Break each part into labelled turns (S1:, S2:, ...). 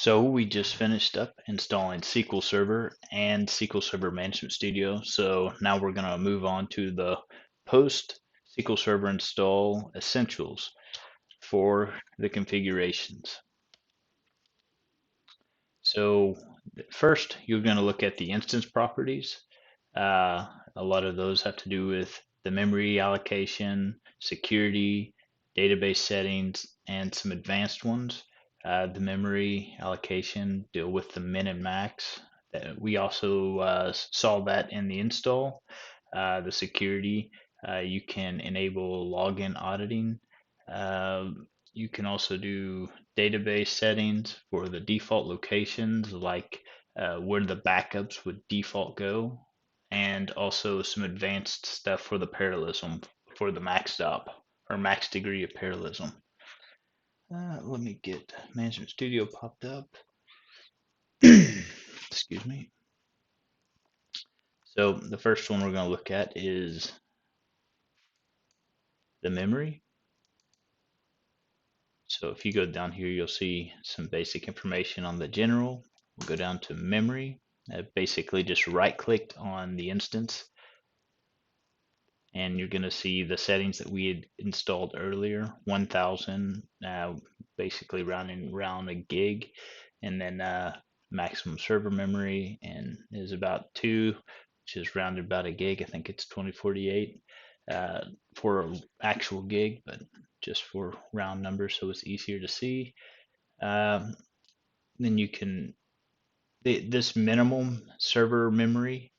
S1: So we just finished up installing SQL Server and SQL Server Management Studio. So now we're going to move on to the post SQL Server install essentials for the configurations. So first, you're going to look at the instance properties. A lot of those have to do with the memory allocation, security, database settings, and some advanced ones. The memory allocation deal with the min and max. We also saw that in the install. The security, you can enable login auditing. You can also do database settings for the default locations, like where the backups would default go, and also some advanced stuff for the parallelism for the max stop or max degree of parallelism. Let me get Management Studio popped up. Excuse me. So the first one we're going to look at is the memory. So if you go down here, you'll see some basic information on the general. We'll go down to memory. Basically just right clicked on the instance and you're going to see the settings that we had installed earlier, 1000, basically rounding around a gig, and then maximum server memory and is about 2, which is rounded about a gig. I think it's 2048 for an actual gig, but just for round numbers so it's easier to see. Then you can, this minimum server memory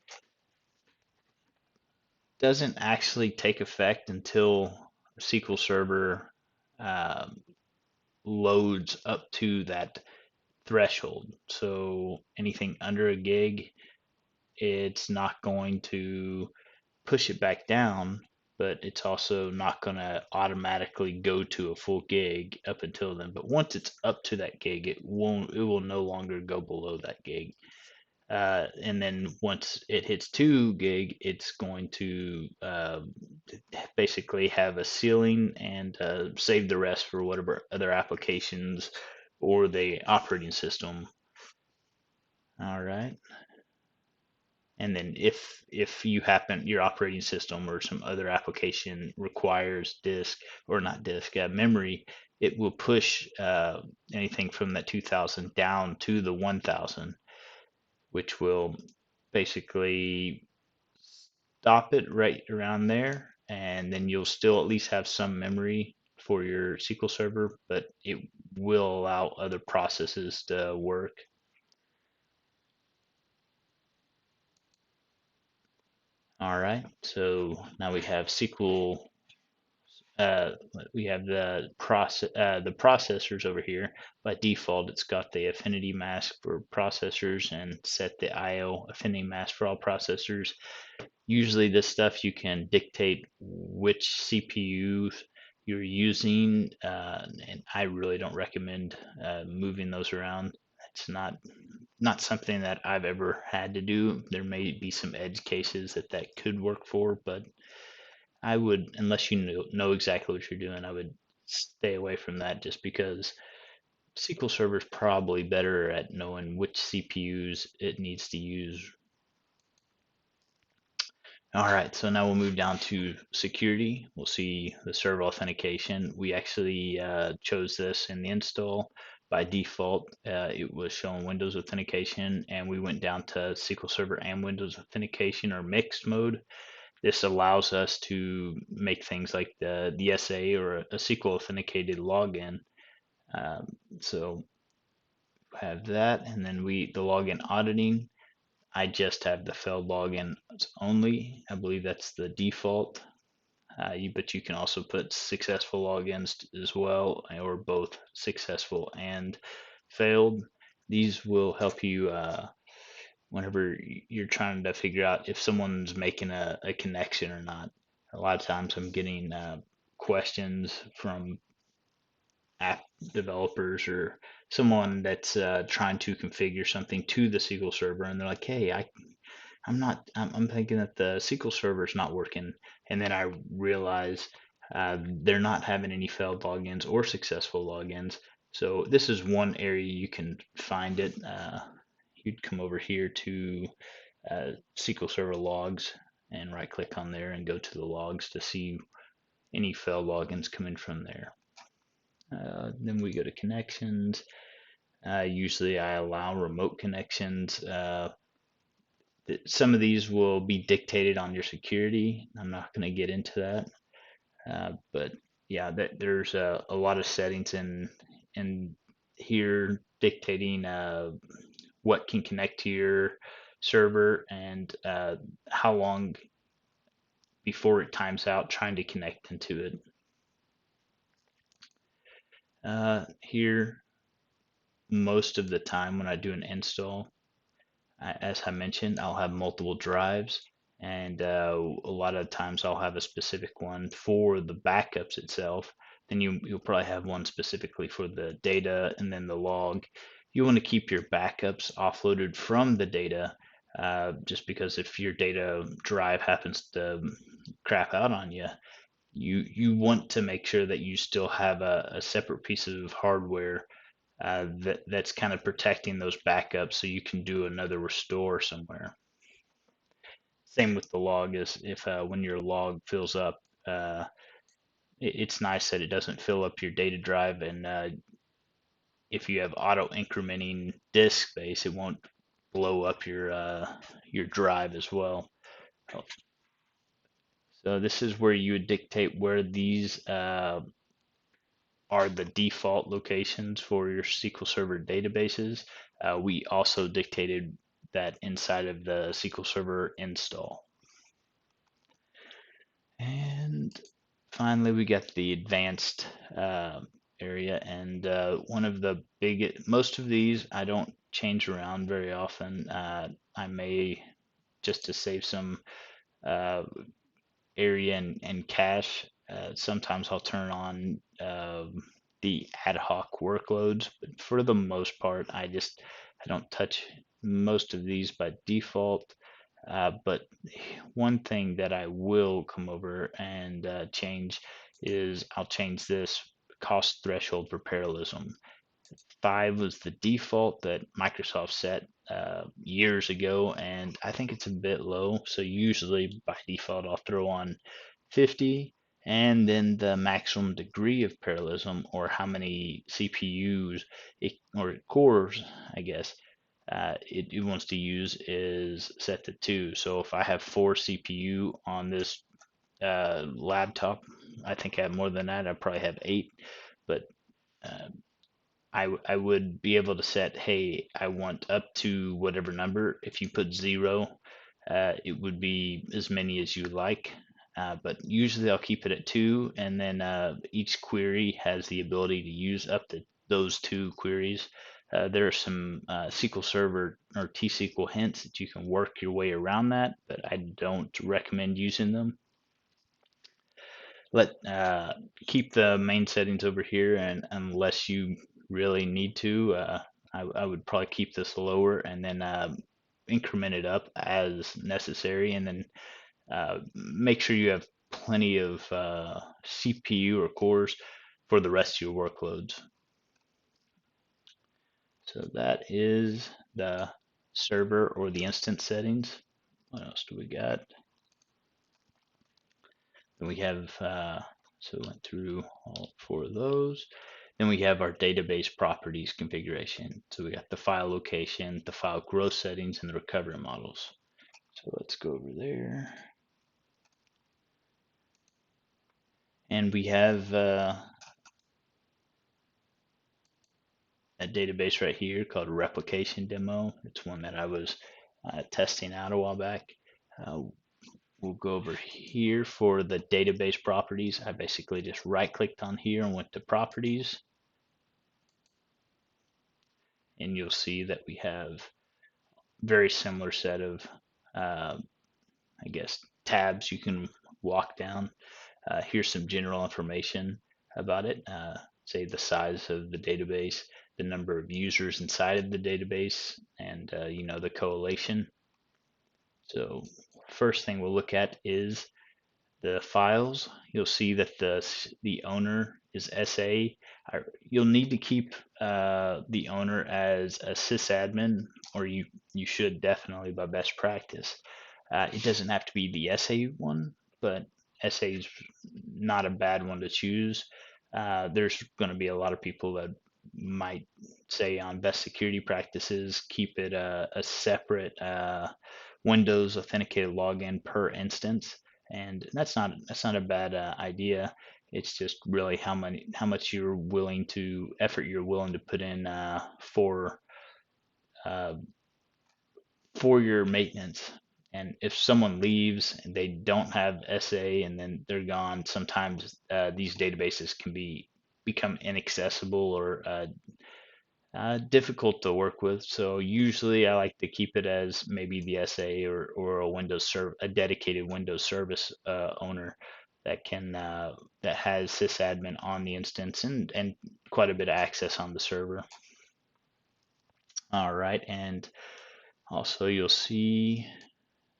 S1: doesn't actually take effect until SQL Server um, loads up to that threshold. So anything under a gig, it's not going to push it back down, but it's also not going to automatically go to a full gig up until then. But once it's up to that gig, it will no longer go below that gig. And then once it hits 2 gig, it's going to basically have a ceiling and save the rest for whatever other applications or the operating system. All right. And then if you happen your operating system or some other application requires disk or not disk memory, it will push anything from that 2000 down to the 1000, which will basically stop it right around there, and then you'll still at least have some memory for your SQL Server, but it will allow other processes to work. All right, so now we have SQL. Uh, we have the processors over here. By default, it's got the affinity mask for processors and set the IO affinity mask for all processors. Usually this stuff you can dictate which CPUs you're using, and I really don't recommend moving those around. It's not something that I've ever had to do. There may be some edge cases that could work for, but I would, unless you know exactly what you're doing, I would stay away from that just because SQL Server is probably better at knowing which CPUs it needs to use. All right, so now we'll move down to security. We'll see the server authentication. We actually chose this in the install. By default, it was showing Windows authentication, and we went down to SQL Server and Windows authentication or mixed mode. This allows us to make things like the SA or a SQL authenticated login. So have that, and then the login auditing. I just have the failed login only. I believe that's the default. But you can also put successful logins as well, or both successful and failed. These will help you whenever you're trying to figure out if someone's making a connection or not. A lot of times I'm getting questions from app developers or someone that's trying to configure something to the SQL Server, and they're like, "Hey, I'm thinking that the SQL Server is not working," and then I realize they're not having any failed logins or successful logins. So this is one area you can find it. You'd come over here to SQL Server logs and right click on there and go to the logs to see any failed logins coming from there. Then we go to connections. Usually I allow remote connections. Some of these will be dictated on your security. I'm not going to get into that. But yeah, there's a lot of settings in here dictating what can connect to your server and how long before it times out trying to connect into it. Here, most of the time when I do an install, as I mentioned, I'll have multiple drives, and a lot of times I'll have a specific one for the backups itself. Then you'll probably have one specifically for the data and then the log. You want to keep your backups offloaded from the data, just because if your data drive happens to crap out on you, you want to make sure that you still have a separate piece of hardware that's kind of protecting those backups so you can do another restore somewhere. Same with the log is if when your log fills up, uh, it's nice that it doesn't fill up your data drive, and if you have auto incrementing disk space, it won't blow up your drive as well. So this is where you would dictate where these are the default locations for your SQL Server databases. We also dictated that inside of the SQL Server install. And finally, we got the advanced area. And one of the most of these I don't change around very often. I may, just to save some uh, area and cache. Sometimes I'll turn on the ad hoc workloads, but for the most part, I don't touch most of these by default. But one thing that I will come over and change is I'll change this cost threshold for parallelism. 5 was the default that Microsoft set years ago, and I think it's a bit low. So usually by default, I'll throw on 50, and then the maximum degree of parallelism, or how many CPUs or cores, I guess, it wants to use, is set to 2. So if I have 4 CPU on this laptop, I think I have more than that. I probably have 8, but uh, I would be able to set, hey, I want up to whatever number. If you put 0, it would be as many as you like. But usually I'll keep it at 2, and then each query has the ability to use up to those 2 queries. There are some SQL Server or T-SQL hints that you can work your way around that, but I don't recommend using them. Keep the main settings over here, and unless you really need to, I would probably keep this lower and then increment it up as necessary, and then make sure you have plenty of CPU or cores for the rest of your workloads. So that is the server or the instance settings. What else do we got? Then we have, so we went through all 4 of those. Then we have our database properties configuration. So we got the file location, the file growth settings, and the recovery models. So let's go over there. And we have a database right here called replication demo. It's one that I was testing out a while back. We'll go over here for the database properties. I basically just right clicked on here and went to properties. And you'll see that we have very similar set of, I guess, tabs you can walk down. Here's some general information about it. Say the size of the database, the number of users inside of the database, and the correlation. So first thing we'll look at is the files, you'll see that the owner is SA. You'll need to keep the owner as a sysadmin, or you should definitely by best practice. It doesn't have to be the SA one, but SA is not a bad one to choose. There's going to be a lot of people that might say on best security practices, keep it a separate Windows authenticated login per instance, and that's not a bad idea. It's just really how much you're willing to effort you're willing to put in uh, for your maintenance. And if someone leaves and they don't have SA and then they're gone, sometimes these databases can become inaccessible or difficult to work with. So usually I like to keep it as maybe the SA or a dedicated Windows service owner that can that has sysadmin on the instance and quite a bit of access on the server. All right, and also you'll see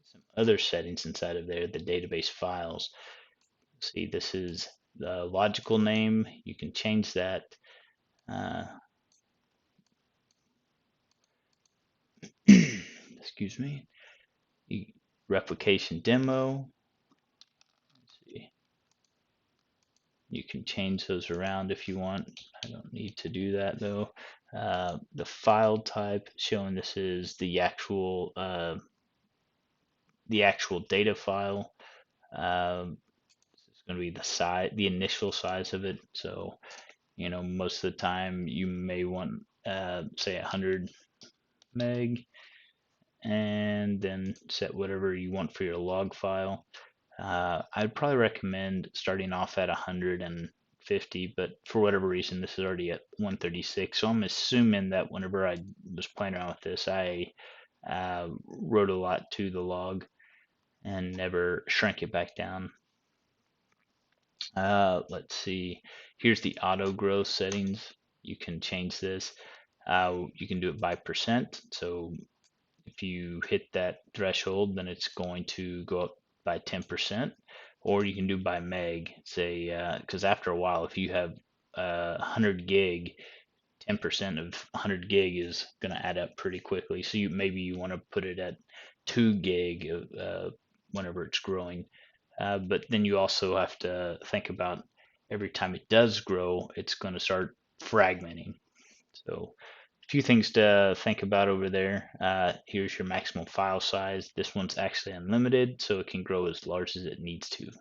S1: some other settings inside of there, the database files. See, this is the logical name. You can change that. Uh, excuse me. Replication demo. Let's see. You can change those around if you want. I don't need to do that though. The file type showing this is the actual data file. This is going to be the size, the initial size of it. So most of the time you may want say 100 meg, and then set whatever you want for your log file. I'd probably recommend starting off at 150, but for whatever reason, this is already at 136. So I'm assuming that whenever I was playing around with this, I wrote a lot to the log and never shrank it back down. Let's see. Here's the auto growth settings. You can change this. You can do it by percent. So if you hit that threshold, then it's going to go up by 10%, or you can do by meg. Say, because after a while, if you have 100 gig, 10% of 100 gig is going to add up pretty quickly. So maybe you want to put it at 2 gig whenever it's growing. But then you also have to think about every time it does grow, it's going to start fragmenting. So a few things to think about over there. Here's your maximum file size. This one's actually unlimited, so it can grow as large as it needs to.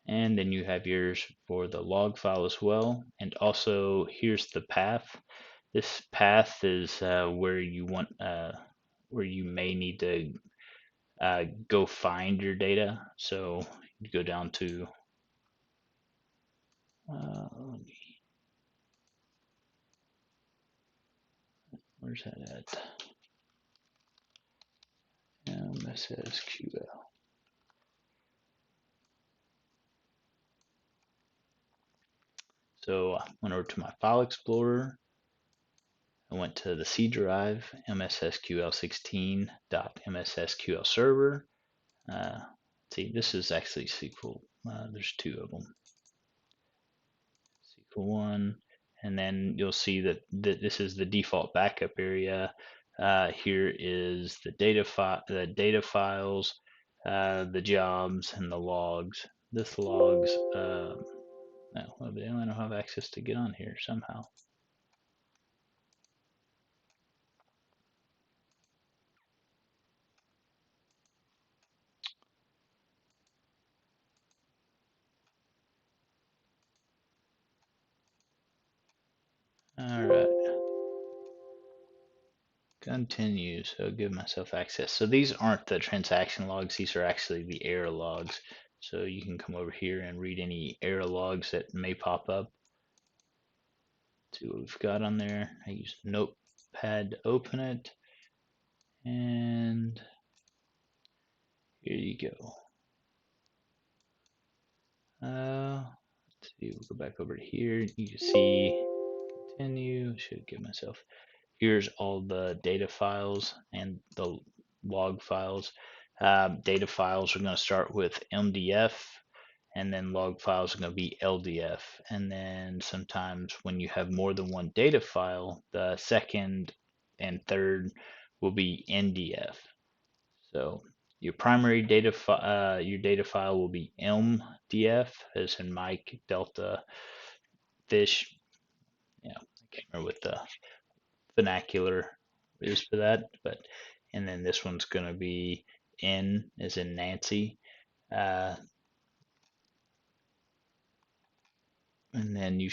S1: And then you have yours for the log file as well. And also here's the path. This path is where you may need to go find your data. So you go down to where's that at? SQL. So I went over to my file explorer. I went to the C drive, mssql16.mssql server. See, this is actually SQL. There's two of them. SQL 1, and then you'll see that this is the default backup area. Here is the data files, the jobs, and the logs. This logs. No, evidently I don't have access to get on here somehow. All right. Continue, so give myself access. So these aren't the transaction logs, these are actually the error logs. So you can come over here and read any error logs that may pop up. See what we've got on there. I use Notepad to open it. And here you go. Let's see, we'll go back over to here. You can see, continue, should give myself. Here's all the data files and the log files. Data files are going to start with MDF, and then log files are going to be LDF. And then sometimes when you have more than one data file, the second and third will be NDF. So your primary data your data file will be MDF, as in Mike, Delta, Fish. Yeah, I can't remember what the vernacular is for that, but and then this one's going to be N, as in Nancy. Uh, And then you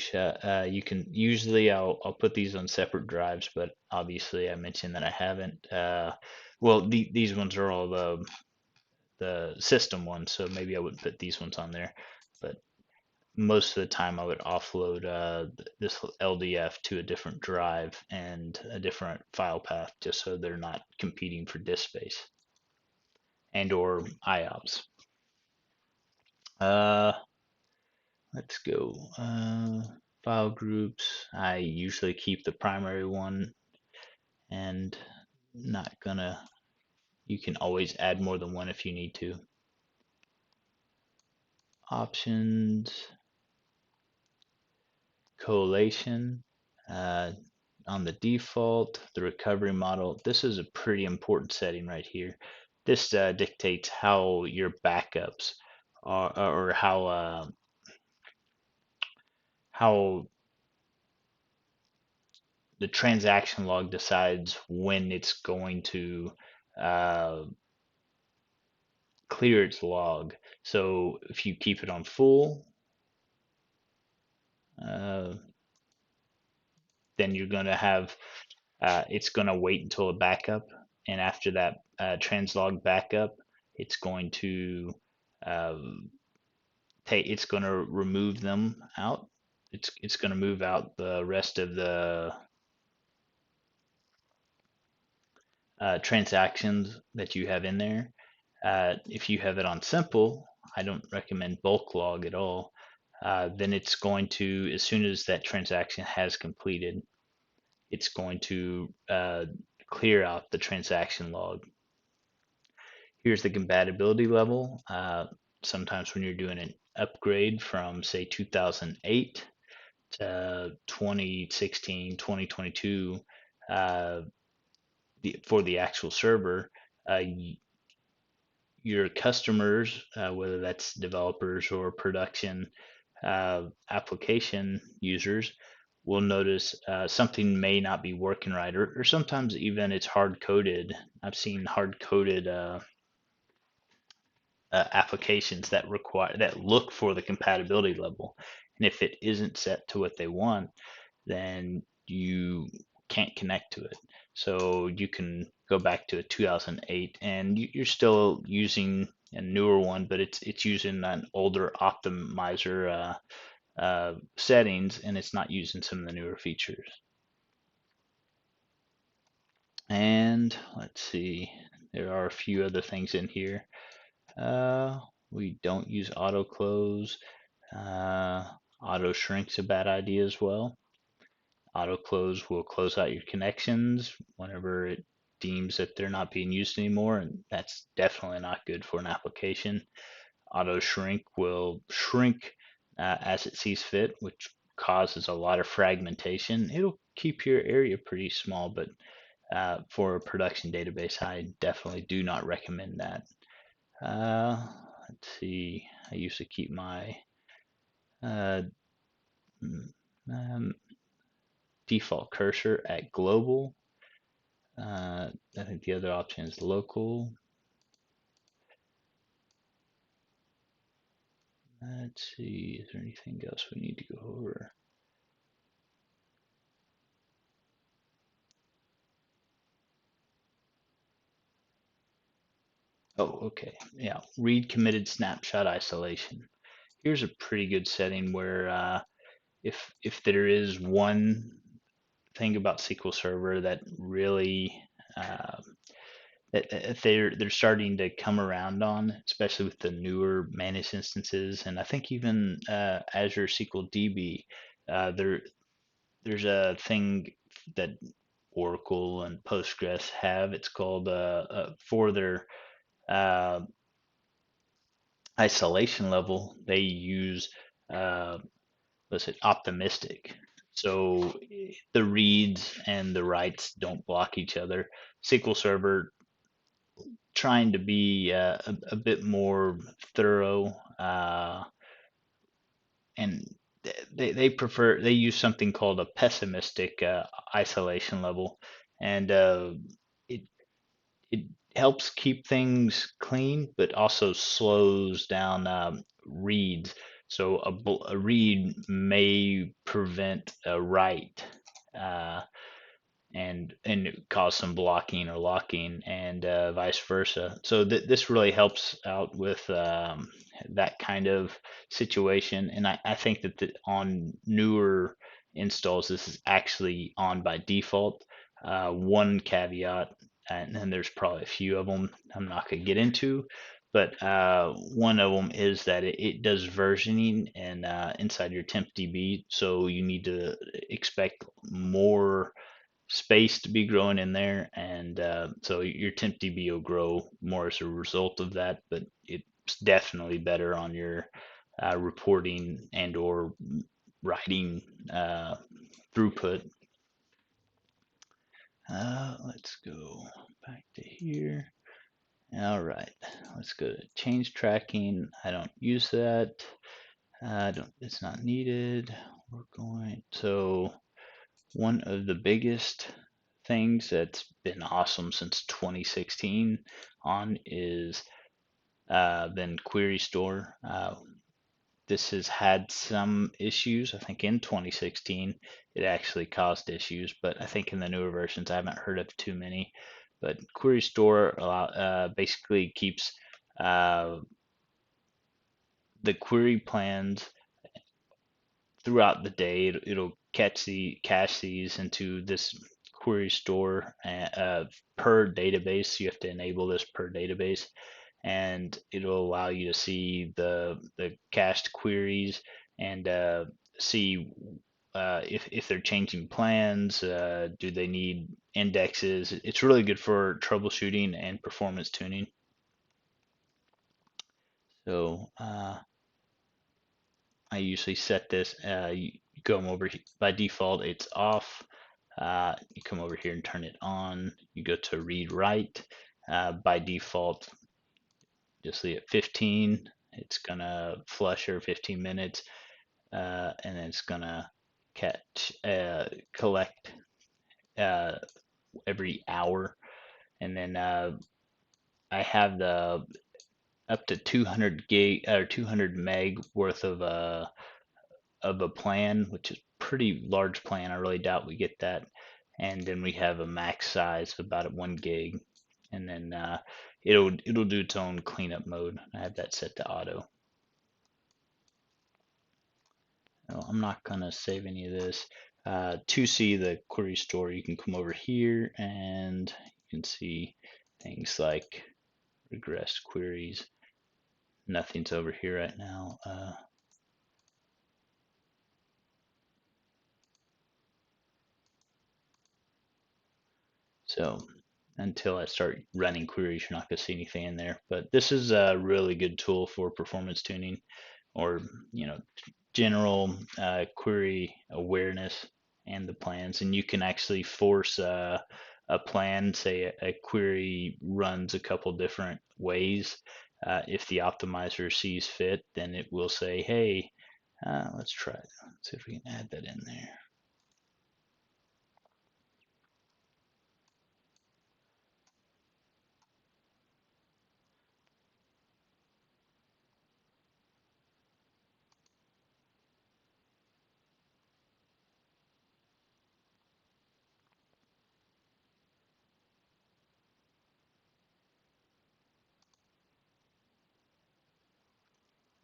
S1: can usually I'll put these on separate drives, but obviously I mentioned that I haven't. Well, these ones are all the system ones, so maybe I wouldn't put these ones on there. But most of the time I would offload this LDF to a different drive and a different file path, just so they're not competing for disk space and or IOPS. Uh, Let's go. File groups. I usually keep the primary one and not gonna, you can always add more than one if you need to. Options, collation, uh, on the default, the recovery model. This is a pretty important setting right here. This dictates how your backups are, or how the transaction log decides when it's going to uh, clear its log. So if you keep it on full, uh, then you're going to have it's going to wait until a backup, and after that translog backup, it's going to it's going to remove them out. It's going to move out the rest of the transactions that you have in there. If you have it on simple, I don't recommend bulk log at all. Then it's going to, as soon as that transaction has completed, it's going to clear out the transaction log. Here's the compatibility level. Sometimes when you're doing an upgrade from, say, 2008 to 2016, 2022, for the actual server, uh, your customers, whether that's developers or production application users, will notice something may not be working right, or sometimes even it's hard coded. I've seen hard coded applications that look for the compatibility level, and if it isn't set to what they want, then you can't connect to it. So you can go back to a 2008 and you're still using a newer one, but it's using an older optimizer settings, and it's not using some of the newer features. And let's see, there are a few other things in here. We don't use auto close. Auto shrink's a bad idea as well. Auto close will close out your connections whenever it deems that they're not being used anymore, and that's definitely not good for an application. Auto shrink will shrink as it sees fit, which causes a lot of fragmentation. It'll keep your area pretty small, but for a production database, I definitely do not recommend that. Uh, let's see, I usually keep my uh, um, default cursor at global. I think the other option is local. Let's see, is there anything else we need to go over? Oh, okay. Yeah, read committed snapshot isolation. Here's a pretty good setting where if there is one thing about SQL Server that really that they're starting to come around on, especially with the newer managed instances, and I think even Azure SQL DB, there's a thing that Oracle and Postgres have. It's called for their uh, isolation level, they use uh, what's it, optimistic. So the reads and the writes don't block each other. SQL Server trying to be a bit more thorough, and they use something called a pessimistic isolation level, and it it helps keep things clean, but also slows down reads. So a read may prevent a write, uh, and cause some blocking or locking, and vice versa. So this really helps out with that kind of situation. And I think that on newer installs, this is actually on by default. One caveat, and then there's probably a few of them I'm not going to get into, but one of them is that it does versioning and inside your temp DB, so you need to expect more space to be growing in there, and so your temp DB will grow more as a result of that. But it's definitely better on your reporting and or writing throughput. Let's go back to here. All right, let's go to change tracking. I don't use that. I don't. It's not needed. We're going so. One of the biggest things that's been awesome since 2016 on is been Query Store. This has had some issues. I think in 2016 it actually caused issues, but I think in the newer versions I haven't heard of too many. But Query Store basically keeps uh, the query plans throughout the day. It'll cache these into this query store per database. So you have to enable this per database, and it'll allow you to see the cached queries and see if they're changing plans. Do they need indexes? It's really good for troubleshooting and performance tuning. So I usually set this. You come over by default, it's off. You come over here and turn it on. You go to read write. By default, just leave it 15. It's gonna flush her 15 minutes, and then it's gonna collect uh, every hour. And then I have the up to 200 gig or 200 meg worth of a plan, which is pretty large plan. I really doubt we get that. And then we have a max size of about 1 gig, and then it'll do its own cleanup mode. I have that set to auto. No, I'm not gonna save any of this. To see the query store, you can come over here and you can see things like regressed queries. Nothing's over here right now. So until I start running queries, you're not going to see anything in there. But this is a really good tool for performance tuning, or general query awareness and the plans. And you can actually force a plan, say a query runs a couple different ways. If the optimizer sees fit, then it will say, hey, let's try it. Let's see if we can add that in there.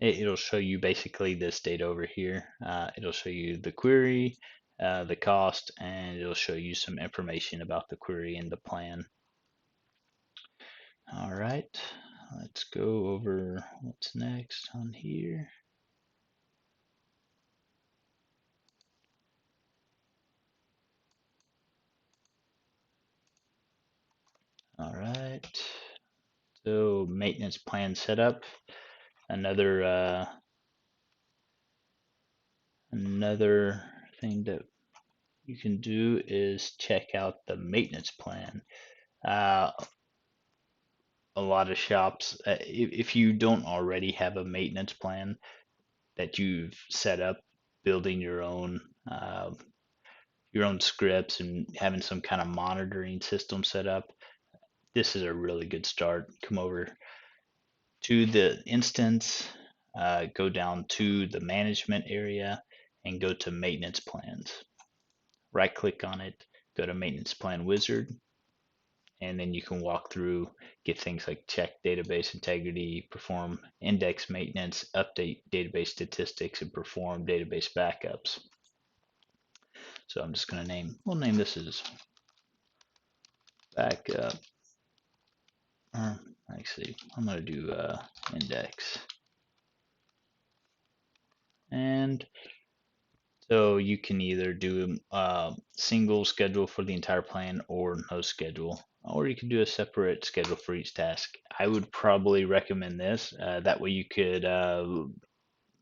S1: It'll show you basically this data over here. It'll show you the query, the cost, and it'll show you some information about the query and the plan. All right, let's go over what's next on here. All right, so So maintenance plan setup. Another thing that you can do is check out the maintenance plan. Uh, a lot of shops, if you don't already have a maintenance plan that you've set up, building uh, your own scripts and having some kind of monitoring system set up, this is a really good start. Come over to the instance, go down to the management area, and go to maintenance plans. Right click on it, go to maintenance plan wizard, and then you can walk through, get things like check database integrity, perform index maintenance, update database statistics, and perform database backups. So I'm just going to we'll name this as backup. Actually, I'm going to do index. And so you can either do a single schedule for the entire plan or no schedule, or you can do a separate schedule for each task. I would probably recommend this. That way you could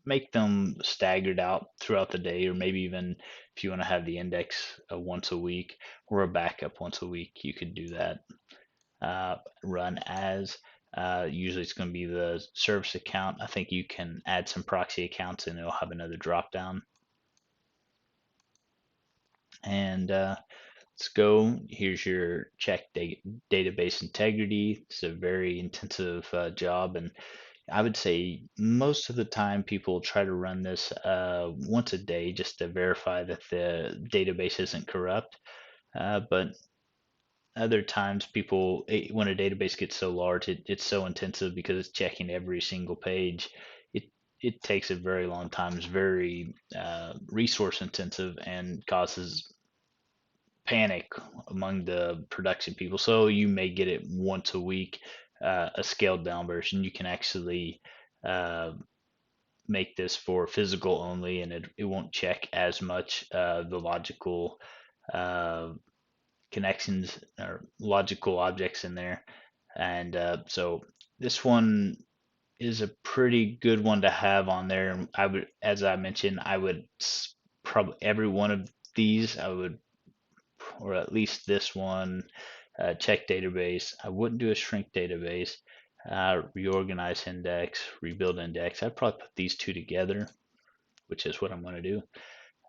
S1: make them staggered out throughout the day, or maybe even if you want to have the index once a week or a backup once a week, you could do that. Run as. Usually it's going to be the service account. I think you can add some proxy accounts and it'll have another drop down. And let's go. Here's your check database integrity. It's a very intensive job, and I would say most of the time people try to run this once a day just to verify that the database isn't corrupt. But other times when a database gets so large, it's so intensive because it's checking every single page. It it takes a very long time. It's very resource intensive and causes panic among the production people. So you may get it once a week, a scaled down version. You can actually uh, make this for physical only, and it won't check as much the logical uh, connections or logical objects in there. And so this one is a pretty good one to have on there. And I would, as I mentioned, I would probably every one of these, I would, or at least this one, check database. I wouldn't do a shrink database, reorganize index, rebuild index. I'd probably put these two together, which is what I'm going to do.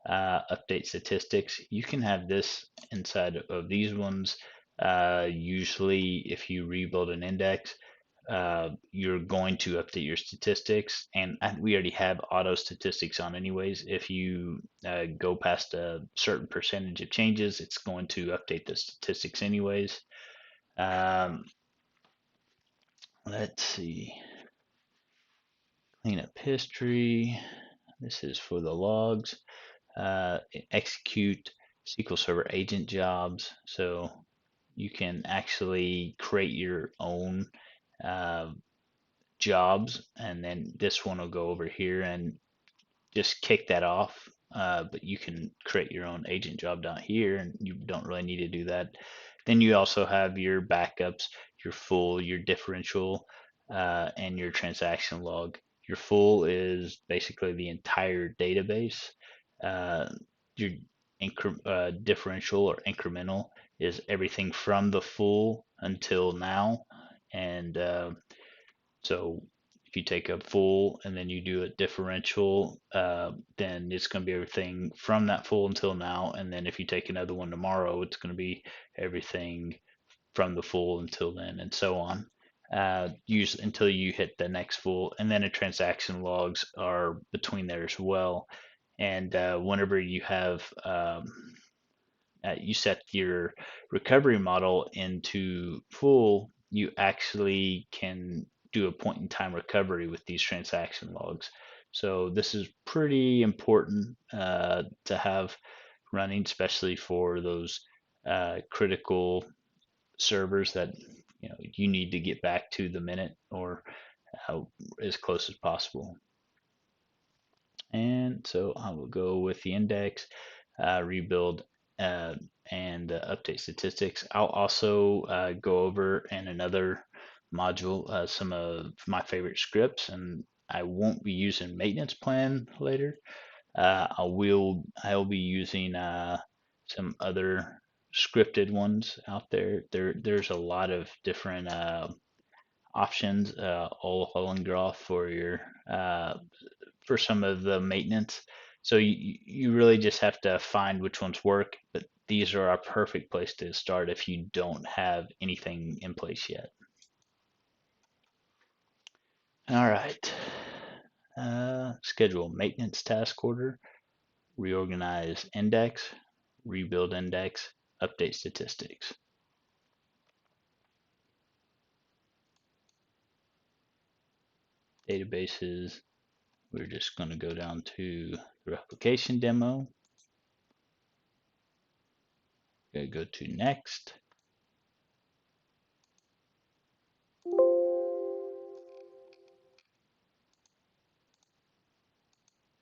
S1: Update statistics. You can have this inside of these ones. Usually, if you rebuild an index, you're going to update your statistics, and we already have auto statistics on anyways. If you go past a certain percentage of changes, it's going to update the statistics anyways. Um, let's see, clean up history. This is for the logs. Execute SQL Server agent jobs. So you can actually create your own uh, jobs, and then this one will go over here and just kick that off. But you can create your own agent job down here, and you don't really need to do that. Then you also have your backups, your full, your differential, and your transaction log. Your full is basically the entire database. Your differential or incremental is everything from the full until now. And so if you take a full and then you do a differential, then it's going to be everything from that full until now. And then if you take another one tomorrow, it's going to be everything from the full until then, and so on. Use until you hit the next full, and then the transaction logs are between there as well. And whenever you have you set your recovery model into full, you actually can do a point in time recovery with these transaction logs. So this is pretty important to have running, especially for those critical servers that you need to get back to the minute or as close as possible. And so I will go with the index, rebuild, and update statistics. I'll also go over in another module, some of my favorite scripts, and I won't be using maintenance plan later. I'll be using some other scripted ones out there. There's a lot of different options, all Hollengraph for your for some of the maintenance. So you really just have to find which ones work, but these are a perfect place to start if you don't have anything in place yet. All right. Schedule maintenance task order, reorganize index, rebuild index, update statistics. Databases, we're just going to go down to the replication demo. Going to go to next.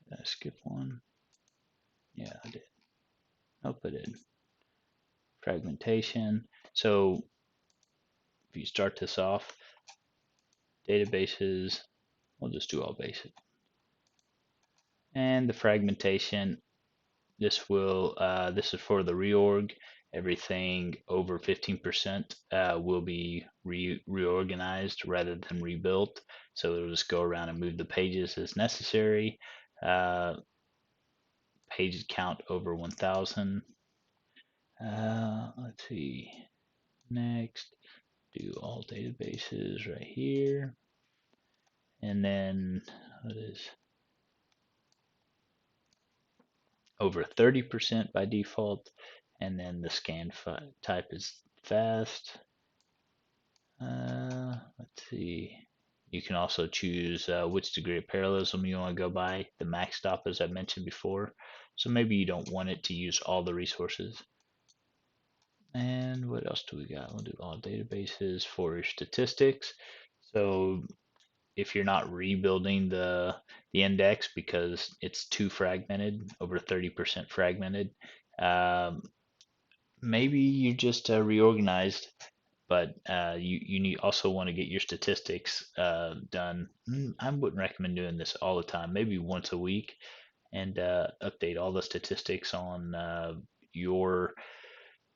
S1: Did I skip one? Yeah, I did. Nope, I did. Fragmentation. So if you start this off, databases, we'll just do all basic. And the fragmentation, this is for the reorg. Everything over 15% will be reorganized rather than rebuilt. So it'll just go around and move the pages as necessary. Page count over 1,000. Let's see. Next, do all databases right here. And then what is over 30% by default. And then the scan type is fast. Let's see. You can also choose which degree of parallelism you want to go by. The max stop, as I mentioned before. So maybe you don't want it to use all the resources. And what else do we got? We'll do all databases for your statistics. So if you're not rebuilding the index because it's too fragmented, over 30% fragmented, maybe you just reorganized, but you need also want to get your statistics done. I wouldn't recommend doing this all the time. Maybe once a week, and update all the statistics on your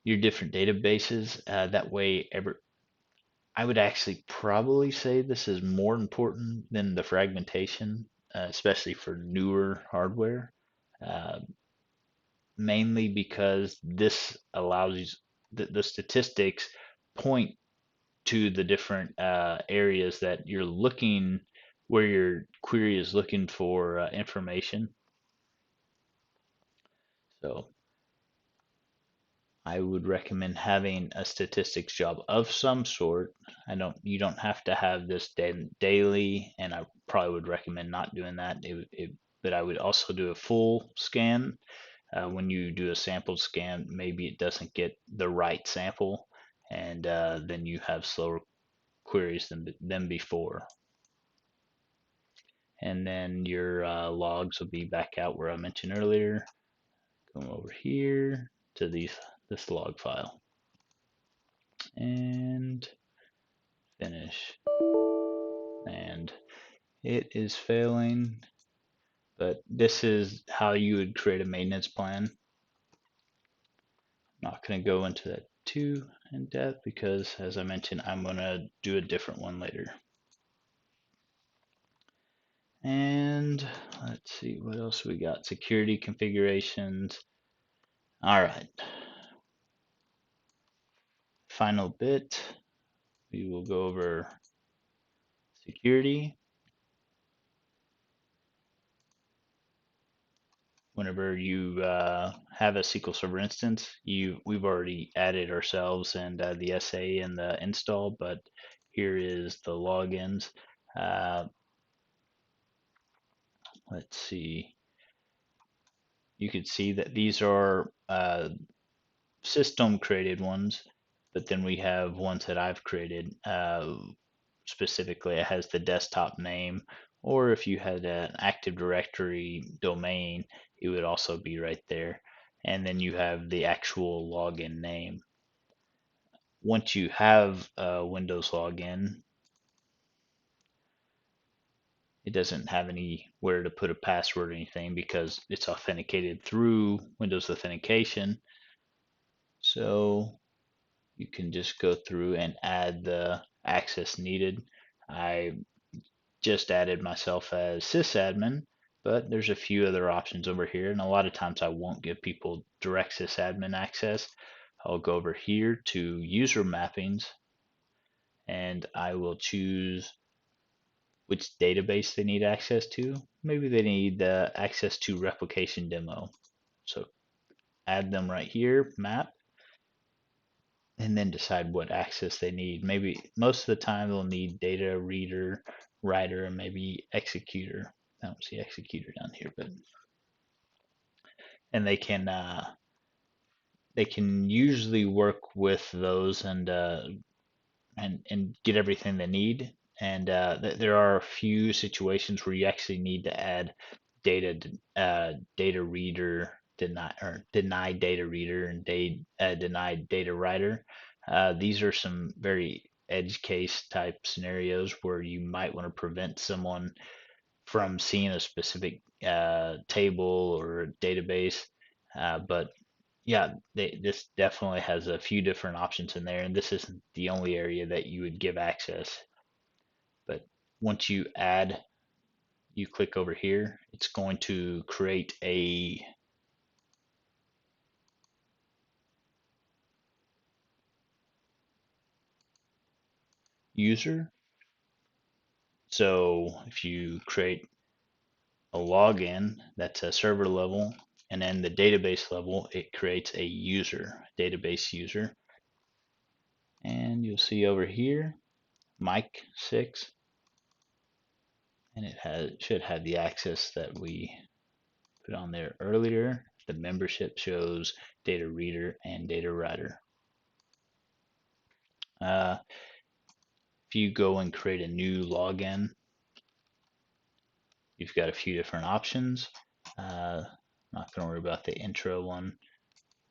S1: different databases. That way, I would actually probably say this is more important than the fragmentation, especially for newer hardware. Uh, Mainly because this allows you the statistics point to the different areas that you're looking, where your query is looking for information. So I would recommend having a statistics job of some sort. You don't have to have this daily, and I probably would recommend not doing that. But I would also do a full scan. When you do a sample scan, maybe it doesn't get the right sample, and then you have slower queries than before. And then your logs will be back out where I mentioned earlier. Come over here to this log file and finish. And it is failing, but this is how you would create a maintenance plan. I'm not going to go into that too in depth because, as I mentioned, I'm going to do a different one later. And let's see what else we got. Security configurations. All right. Final bit. We will go over security. Whenever you have a SQL Server instance, we've already added ourselves and the SA and the install, but here is the logins. Let's see. You can see that these are system created ones, but then we have ones that I've created. Specifically, it has the desktop name, or if you had an Active Directory domain, it would also be right there. And then you have the actual login name. Once you have a Windows login, it doesn't have anywhere to put a password or anything because it's authenticated through Windows Authentication. So you can just go through and add the access needed. I just added myself as sysadmin, but there's a few other options over here, and a lot of times I won't give people direct sysadmin access. I'll go over here to user mappings, and I will choose which database they need access to. Maybe they need access to replication demo. So add them right here, map, and then decide what access they need. Maybe most of the time they'll need data reader, writer, and maybe executor. I don't see executor down here, but and they can usually work with those and get everything they need. And there are a few situations where you actually need to add data reader deny data reader and deny data writer. These are some very edge case type scenarios where you might want to prevent someone from seeing a specific table or database. But yeah, this definitely has a few different options in there, and this isn't the only area that you would give access. But once you click over here, it's going to create a user. So if you create a login, that's a server level, and then the database level, it creates a user, database user. And you'll see over here, Mike 6, and should have the access that we put on there earlier. The membership shows data reader and data writer. If you go and create a new login, you've got a few different options. Not going to worry about the intro one.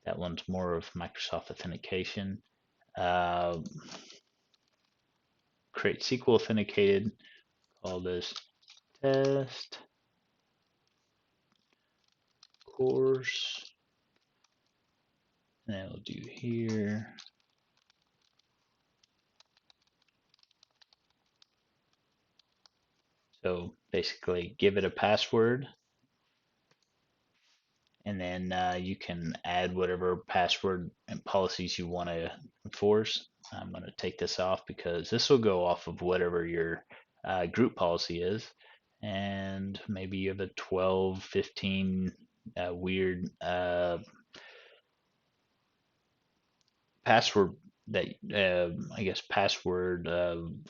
S1: That one's more of Microsoft authentication. Create SQL authenticated. Call this test course. And then we'll do here. So basically give it a password, and then you can add whatever password and policies you want to enforce. I'm going to take this off because this will go off of whatever your group policy is, and maybe you have a 12, 15 weird password that I guess password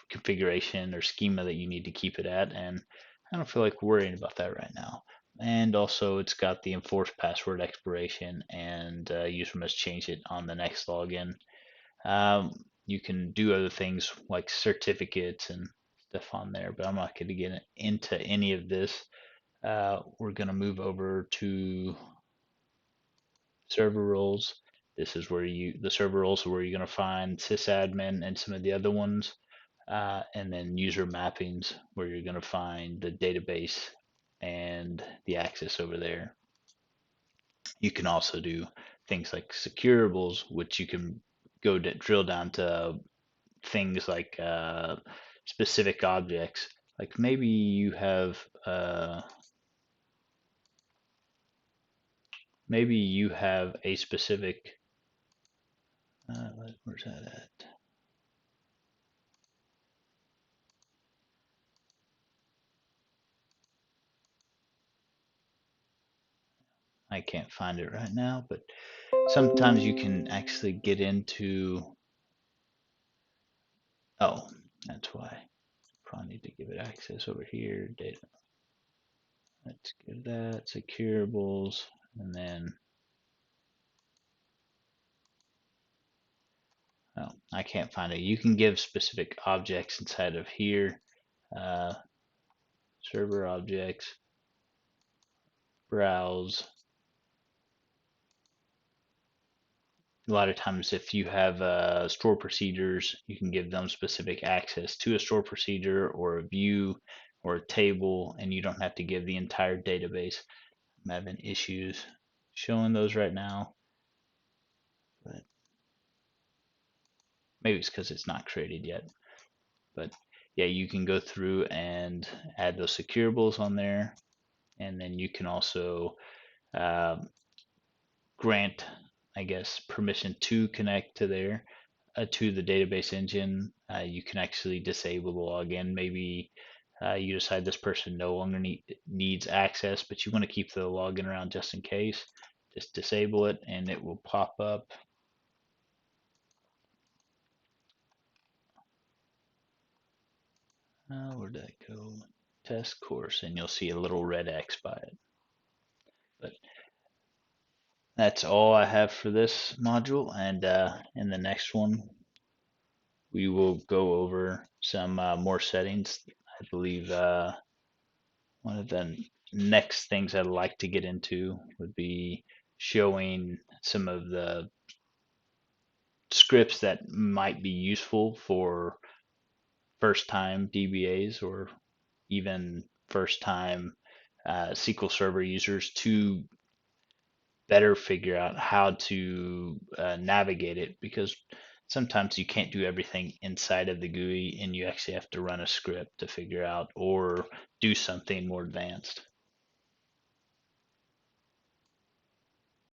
S1: configuration or schema that you need to keep it at, and I don't feel like worrying about that right now. And also it's got the enforced password expiration, and user must change it on the next login. You can do other things like certificates and stuff on there, but I'm not going to get into any of this. We're going to move over to server roles. This is where the server roles are where you're going to find sysadmin and some of the other ones. And then user mappings, where you're going to find the database and the access over there. You can also do things like securables, which you can go to drill down to things like specific objects. Like maybe you have a specific where's that at? I can't find it right now, but sometimes you can actually get into, oh, that's why. Probably need to give it access over here. Data. Let's give that securables, and then, oh, I can't find it. You can give specific objects inside of here. Uh, Server objects, browse. A lot of times if you have store procedures, you can give them specific access to a store procedure or a view. or a table, and you don't have to give the entire database. I'm having issues showing those right now, but maybe it's because it's not created yet. But yeah, you can go through and add those securables on there, and then you can also um, grant, I guess, permission to connect to there, to the database engine. You can actually disable the login. Maybe you decide this person no longer needs access, but you want to keep the login around just in case. Just disable it, and it will pop up. Where did that go? Test course, and you'll see a little red X by it. But that's all I have for this module, and in the next one, we will go over some more settings. I believe one of the next things I'd like to get into would be showing some of the scripts that might be useful for first time DBAs or even first time SQL Server users to better figure out how to navigate it, because sometimes you can't do everything inside of the GUI and you actually have to run a script to figure out or do something more advanced.